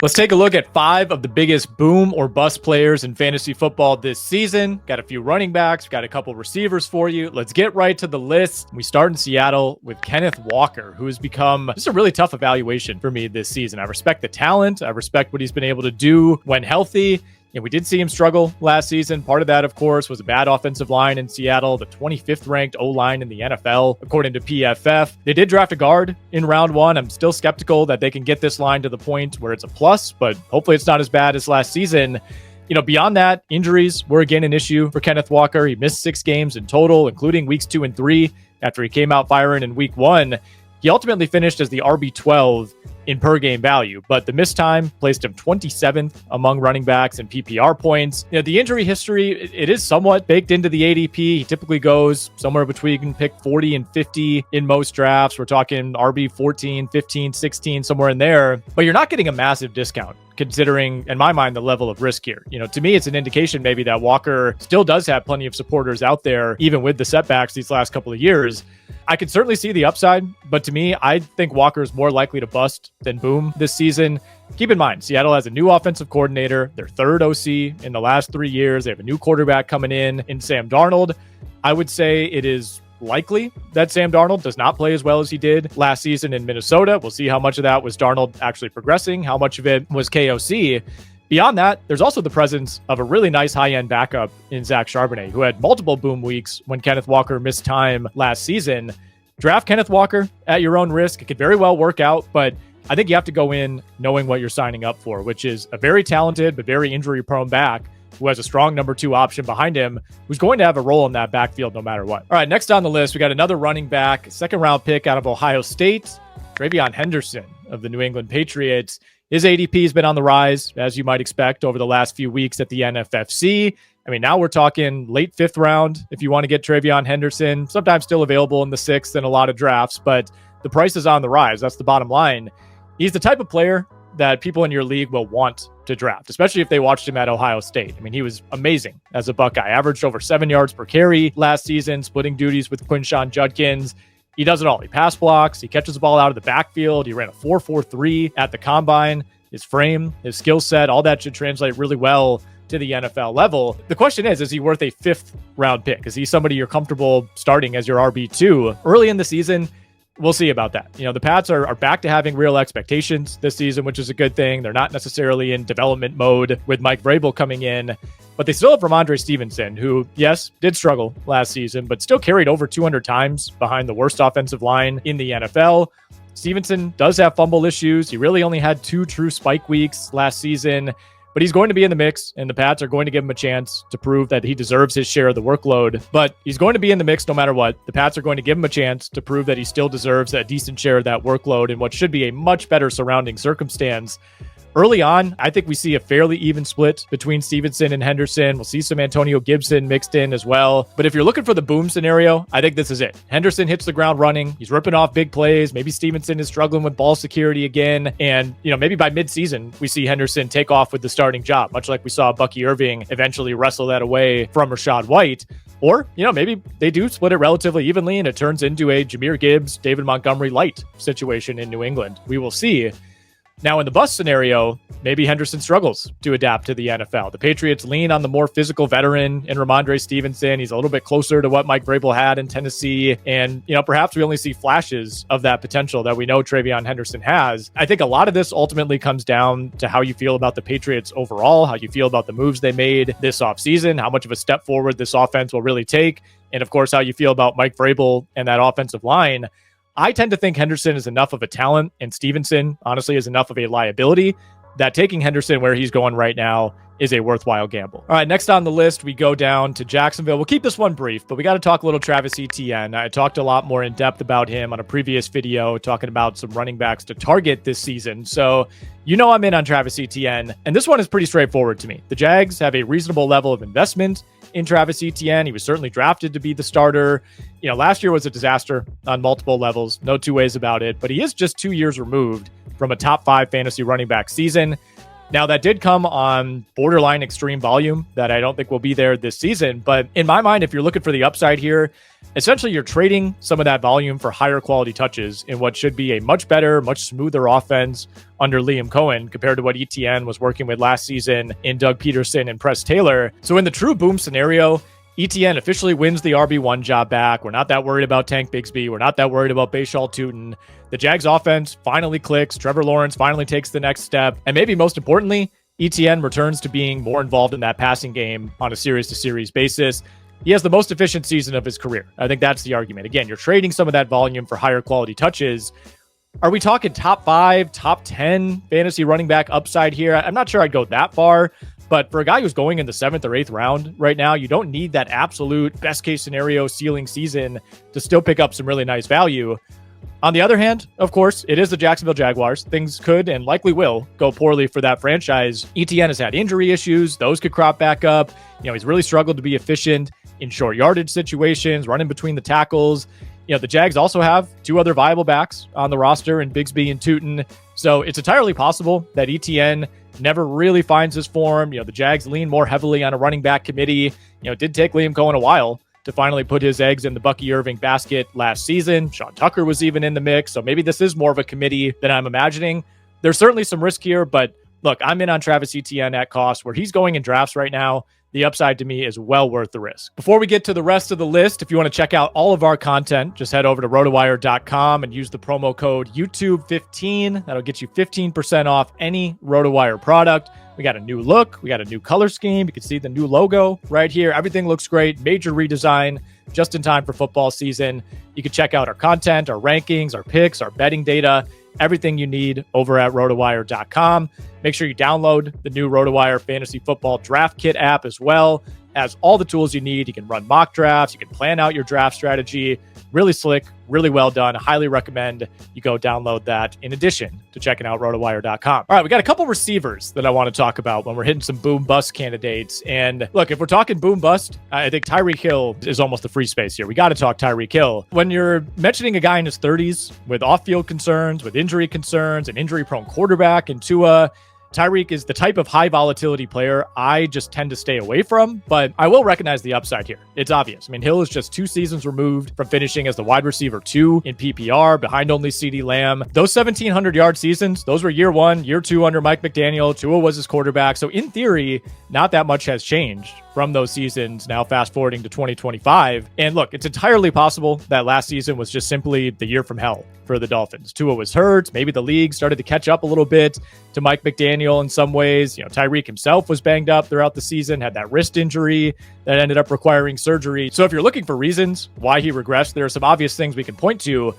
Let's take a look at 5 of the biggest boom or bust players in fantasy football this season. Got a few running backs, got a couple receivers for you. Let's get right to the list. We start in Seattle with Kenneth Walker, who has become just a really tough evaluation for me this season. I respect the talent. I respect what he's been able to do when healthy. We did see him struggle last season. Part of that, of course, was a bad offensive line in Seattle, the 25th ranked O-line in the NFL, according to PFF. They did draft a guard in round 1. I'm still skeptical that they can get this line to the point where it's a plus, but hopefully it's not as bad as last season. Beyond that, injuries were again an issue for Kenneth Walker. He missed 6 games in total, including weeks 2 and 3 after he came out firing in week 1. He ultimately finished as the RB12 in per game value, but the missed time placed him 27th among running backs in PPR points. The injury history, it is somewhat baked into the ADP. He typically goes somewhere between pick 40 and 50 in most drafts. We're talking RB 14, 15, 16, somewhere in there, but you're not getting a massive discount considering, in my mind, the level of risk here. To me, it's an indication maybe that Walker still does have plenty of supporters out there, even with the setbacks these last couple of years. I could certainly see the upside, but to me, I think Walker is more likely to bust than boom this season. Keep in mind, Seattle has a new offensive coordinator, their 3rd OC in the last 3 years. They have a new quarterback coming in Sam Darnold. I would say it is likely that Sam Darnold does not play as well as he did last season in Minnesota. We'll see how much of that was Darnold actually progressing, how much of it was KOC. Beyond that, there's also the presence of a really nice high-end backup in Zach Charbonnet, who had multiple boom weeks when Kenneth Walker missed time last season. Draft Kenneth Walker at your own risk. It could very well work out, but I think you have to go in knowing what you're signing up for, which is a very talented but very injury-prone back who has a strong number 2 option behind him, who's going to have a role in that backfield no matter what. All right, next on the list, we got another running back, 2nd-round pick out of Ohio State, TreVeyon Henderson of the New England Patriots. His ADP has been on the rise, as you might expect, over the last few weeks at the NFFC. Now we're talking late 5th round if you want to get TreVeyon Henderson, sometimes still available in the 6th in a lot of drafts, but the price is on the rise. That's the bottom line. He's the type of player that people in your league will want to draft, especially if they watched him at Ohio State. He was amazing as a Buckeye, averaged over 7 yards per carry last season, splitting duties with Quinshon Judkins. He does it all. He pass blocks. He catches the ball out of the backfield. He ran a 4.43 at the combine. His frame, his skill set, all that should translate really well to the NFL level. The question is he worth a 5th round pick? Is he somebody you're comfortable starting as your RB2 early in the season? We'll see about that. The Pats are back to having real expectations this season, which is a good thing. They're not necessarily in development mode with Mike Vrabel coming in, but they still have Ramondre Stevenson, who, yes, did struggle last season, but still carried over 200 times behind the worst offensive line in the NFL. Stevenson does have fumble issues. He really only had 2 true spike weeks last season, but he's going to be in the mix, and the Pats are going to give him a chance to prove that he deserves his share of the workload. But he's going to be in the mix no matter what. The Pats are going to give him a chance to prove that he still deserves a decent share of that workload in what should be a much better surrounding circumstance. Early on, I think we see a fairly even split between Stevenson and Henderson. We'll see some Antonio Gibson mixed in as well. But if you're looking for the boom scenario, I think this is it. Henderson hits the ground running. He's ripping off big plays. Maybe Stevenson is struggling with ball security again. And, maybe by midseason, we see Henderson take off with the starting job, much like we saw Bucky Irving eventually wrestle that away from Rachaad White. Or, maybe they do split it relatively evenly and it turns into a Jahmyr Gibbs, David Montgomery light situation in New England. We will see. Now, in the bust scenario, maybe Henderson struggles to adapt to the NFL. The Patriots lean on the more physical veteran in Ramondre Stevenson. He's a little bit closer to what Mike Vrabel had in Tennessee. And, perhaps we only see flashes of that potential that we know TreVeyon Henderson has. I think a lot of this ultimately comes down to how you feel about the Patriots overall, how you feel about the moves they made this offseason, how much of a step forward this offense will really take, and, of course, how you feel about Mike Vrabel and that offensive line. I tend to think Henderson is enough of a talent, and Stevenson, honestly, is enough of a liability that taking Henderson where he's going right now is a worthwhile gamble. All right, next on the list, we go down to Jacksonville. We'll keep this one brief, but we got to talk a little Travis Etienne. I talked a lot more in depth about him on a previous video, talking about some running backs to target this season. So, I'm in on Travis Etienne, and this one is pretty straightforward to me. The Jags have a reasonable level of investment in Travis Etienne. He was certainly drafted to be the starter. Last year was a disaster on multiple levels, no two ways about it, but he is just 2 years removed from a top 5 fantasy running back season. Now, that did come on borderline extreme volume that I don't think will be there this season. But in my mind, if you're looking for the upside here, essentially you're trading some of that volume for higher quality touches in what should be a much better, much smoother offense under Liam Cohen compared to what Etienne was working with last season in Doug Peterson and Press Taylor. So in the true boom scenario, Etienne officially wins the RB1 job back. We're not that worried about Tank Bigsby. We're not that worried about Bashaw Tootin. The Jags offense finally clicks. Trevor Lawrence finally takes the next step. And maybe most importantly, Etienne returns to being more involved in that passing game on a series-to-series basis. He has the most efficient season of his career. I think that's the argument. Again, you're trading some of that volume for higher quality touches. Are we talking top 5, top 10 fantasy running back upside here? I'm not sure I'd go that far. But for a guy who's going in the 7th or 8th round right now, you don't need that absolute best case scenario ceiling season to still pick up some really nice value. On the other hand, of course, it is the Jacksonville Jaguars. Things could and likely will go poorly for that franchise. Etienne has had injury issues. Those could crop back up. He's really struggled to be efficient in short yardage situations, running between the tackles. The Jags also have 2 other viable backs on the roster in Bigsby and Tootin. So it's entirely possible that Etienne never really finds his form. The Jags lean more heavily on a running back committee. It did take Liam Cohen a while to finally put his eggs in the Bucky Irving basket last season. Sean Tucker was even in the mix. So maybe this is more of a committee than I'm imagining. There's certainly some risk here, but look, I'm in on Travis Etienne at cost. Where he's going in drafts right now, the upside to me is well worth the risk. Before we get to the rest of the list, if you want to check out all of our content, just head over to RotoWire.com and use the promo code YouTube15. That'll get you 15% off any RotoWire product. We got a new look. We got a new color scheme. You can see the new logo right here. Everything looks great. Major redesign just in time for football season. You can check out our content, our rankings, our picks, our betting data, everything you need over at RotoWire.com. Make sure you download the new RotoWire Fantasy Football Draft Kit app as well. Has all the tools you need. You can run mock drafts. You can plan out your draft strategy. Really slick, really well done. Highly recommend you go download that in addition to checking out RotoWire.com. All right, we got a couple receivers that I want to talk about when we're hitting some boom bust candidates. And look, if we're talking boom bust, I think Tyreek Hill is almost the free space here. We got to talk Tyreek Hill. When you're mentioning a guy in his 30s with off-field concerns, with injury concerns, an injury-prone quarterback, and Tua, Tyreek is the type of high volatility player I just tend to stay away from, but I will recognize the upside here. It's obvious. Hill is just 2 seasons removed from finishing as the wide receiver 2 in PPR, behind only CeeDee Lamb. Those 1,700-yard seasons, those were year 1, year 2 under Mike McDaniel. Tua was his quarterback. So in theory, not that much has changed from those seasons, now fast forwarding to 2025. And look, it's entirely possible that last season was just simply the year from hell for the Dolphins. Tua was hurt. Maybe the league started to catch up a little bit to Mike McDaniel in some ways. Tyreek himself was banged up throughout the season, had that wrist injury that ended up requiring surgery. So if you're looking for reasons why he regressed, there are some obvious things we can point to.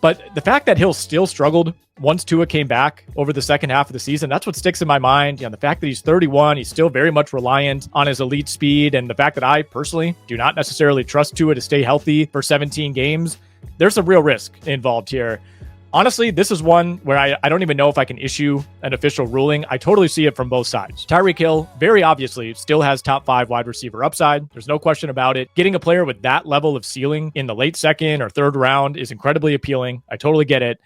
But the fact that Hill still struggled once Tua came back over the second half of the season, that's what sticks in my mind. The fact that he's 31, he's still very much reliant on his elite speed. And the fact that I personally do not necessarily trust Tua to stay healthy for 17 games, there's some real risk involved here. Honestly, this is one where I don't even know if I can issue an official ruling. I totally see it from both sides. Tyreek Hill, very obviously, still has top 5 wide receiver upside. There's no question about it. Getting a player with that level of ceiling in the late 2nd or 3rd round is incredibly appealing. I totally get it.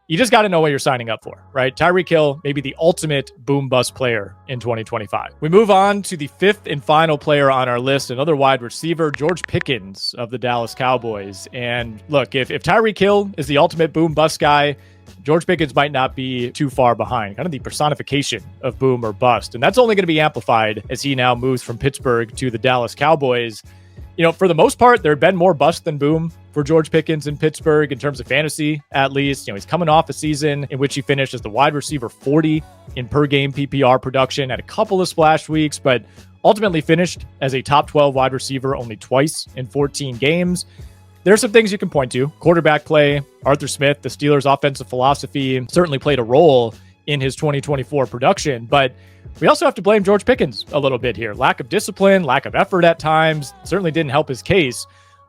You just got to know what you're signing up for, right? Tyreek Hill may be the ultimate boom bust player in 2025. We move on to the 5th and final player on our list, another wide receiver, George Pickens of the Dallas Cowboys. And look, if Tyreek Hill is the ultimate boom bust guy, George Pickens might not be too far behind, kind of the personification of boom or bust. And that's only going to be amplified as he now moves from Pittsburgh to the Dallas Cowboys. For the most part, there have been more bust than boom for George Pickens in Pittsburgh in terms of fantasy, at least. He's coming off a season in which he finished as the wide receiver 40 in per game PPR production, had a couple of splash weeks, but ultimately finished as a top 12 wide receiver only twice in 14 games. There are some things you can point to. Quarterback play, Arthur Smith, the Steelers' offensive philosophy certainly played a role in his 2024 production, but we also have to blame George Pickens a little bit here. Lack of discipline, lack of effort at times certainly didn't help his case.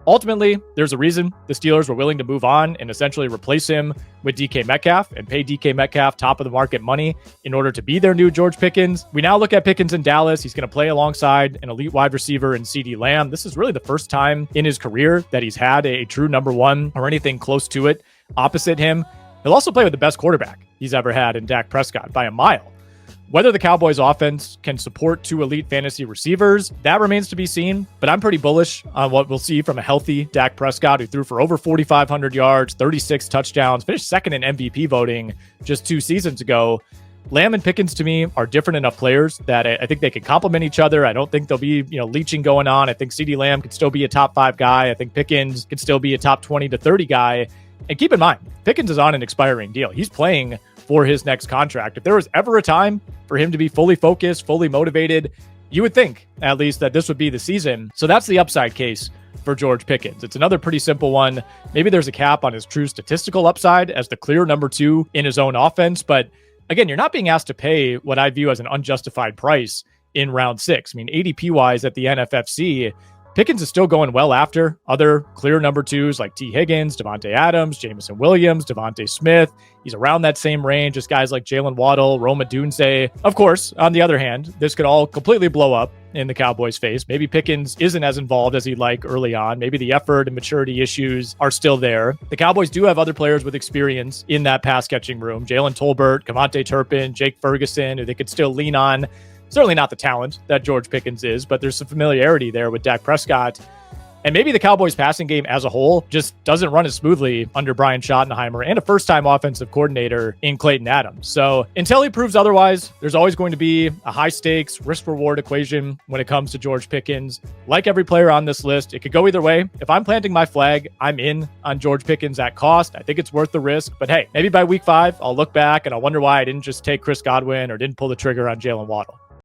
Ultimately, there's a reason the Steelers were willing to move on and essentially replace him with DK Metcalf and pay DK Metcalf top of the market money in order to be their new George Pickens. We now look at Pickens in Dallas. He's going to play alongside an elite wide receiver in CeeDee Lamb. This is really the first time in his career that he's had a true number 1 or anything close to it opposite him. He'll also play with the best quarterback he's ever had in Dak Prescott by a mile. Whether the Cowboys offense can support 2 elite fantasy receivers, that remains to be seen, but I'm pretty bullish on what we'll see from a healthy Dak Prescott, who threw for over 4,500 yards, 36 touchdowns, finished second in MVP voting just 2 seasons ago. Lamb and Pickens, to me, are different enough players that I think they can complement each other. I don't think there'll be, leeching going on. I think CeeDee Lamb could still be a top 5 guy. I think Pickens could still be a top 20 to 30 guy. And keep in mind, Pickens is on an expiring deal. He's playing for his next contract. If there was ever a time for him to be fully focused, fully motivated, you would think at least that this would be the season. So that's the upside case for George Pickens. It's another pretty simple one. Maybe there's a cap on his true statistical upside as the clear number 2 in his own offense. But again, you're not being asked to pay what I view as an unjustified price in round 6. I mean, ADP wise at the NFFC, Pickens is still going well after other clear number 2s like T. Higgins, Devontae Adams, Jameson Williams, Devontae Smith. He's around that same range as guys like Jalen Waddle, Roma Dunze. Of course, on the other hand, this could all completely blow up in the Cowboys' face. Maybe Pickens isn't as involved as he'd like early on. Maybe the effort and maturity issues are still there. The Cowboys do have other players with experience in that pass catching room. Jalen Tolbert, Kevontae Turpin, Jake Ferguson, who they could still lean on. Certainly not the talent that George Pickens is, but there's some familiarity there with Dak Prescott. And maybe the Cowboys passing game as a whole just doesn't run as smoothly under Brian Schottenheimer and a first-time offensive coordinator in Clayton Adams. So until he proves otherwise, there's always going to be a high-stakes risk-reward equation when it comes to George Pickens. Like every player on this list, it could go either way. If I'm planting my flag, I'm in on George Pickens at cost. I think it's worth the risk. But hey, maybe by week 5, I'll look back and I'll wonder why I didn't just take Chris Godwin or didn't pull the trigger on Jalen Waddle.